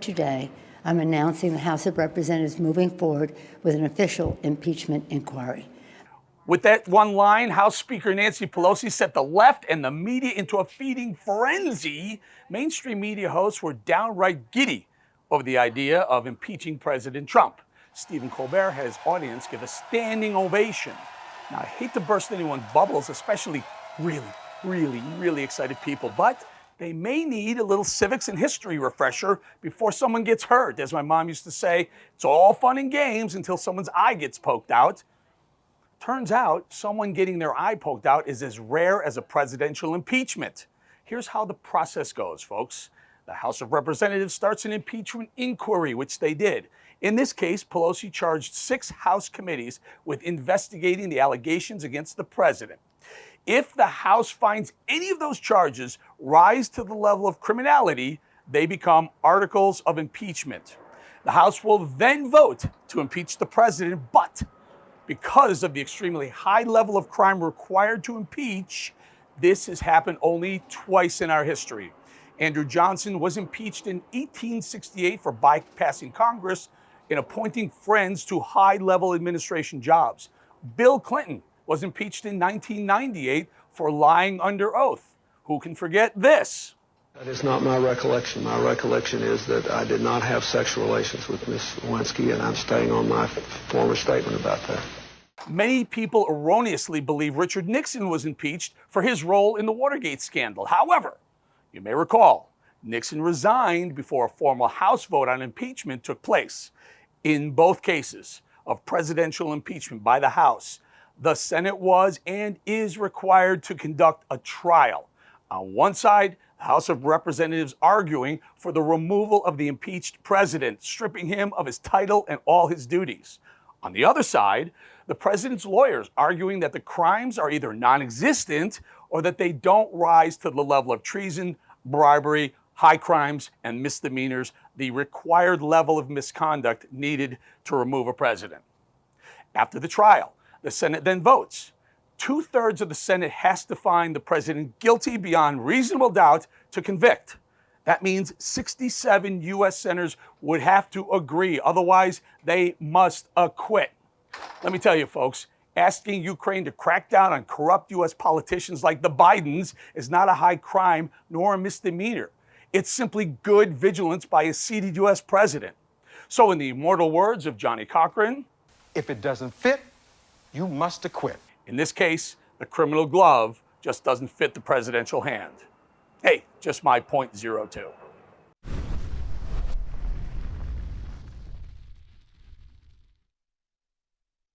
today, I'm announcing the House of Representatives moving forward with an official impeachment inquiry. With that one line, House Speaker Nancy Pelosi set the left and the media into a feeding frenzy. Mainstream media hosts were downright giddy over the idea of impeaching President Trump. Stephen Colbert had his audience give a standing ovation. Now, I hate to burst anyone's bubbles, especially really excited people, but they may need a little civics and history refresher before someone gets hurt. As my mom used to say, it's all fun and games until someone's eye gets poked out. Turns out someone getting their eye poked out is as rare as a presidential impeachment. Here's how the process goes, folks. The House of Representatives starts an impeachment inquiry, which they did. In this case, Pelosi charged 6 House committees with investigating the allegations against the president. If the House finds any of those charges rise to the level of criminality, they become articles of impeachment. The House will then vote to impeach the president, but because of the extremely high level of crime required to impeach, this has happened only twice in our history. Andrew Johnson was impeached in 1868 for bypassing Congress and appointing friends to high-level administration jobs. Bill Clinton was impeached in 1998 for lying under oath. Who can forget this? That is not my recollection. My recollection is that I did not have sexual relations with Ms. Lewinsky, and I'm staying on my former statement about that. Many people erroneously believe Richard Nixon was impeached for his role in the Watergate scandal. However, you may recall, Nixon resigned before a formal House vote on impeachment took place. In both cases of presidential impeachment by the House, the Senate was and is required to conduct a trial. On one side, the House of Representatives arguing for the removal of the impeached president, stripping him of his title and all his duties. On the other side, the president's lawyers arguing that the crimes are either non-existent or that they don't rise to the level of treason, bribery, high crimes, and misdemeanors, the required level of misconduct needed to remove a president. After the trial, the Senate then votes. 2/3 of the Senate has to find the president guilty beyond reasonable doubt to convict. That means 67 U.S. senators would have to agree. Otherwise, they must acquit. Let me tell you, folks, asking Ukraine to crack down on corrupt U.S. politicians like the Bidens is not a high crime nor a misdemeanor. It's simply good vigilance by a seated U.S. president. So in the immortal words of Johnny Cochran, if it doesn't fit, you must acquit. In this case, the criminal glove just doesn't fit the presidential hand. Hey, just my .02.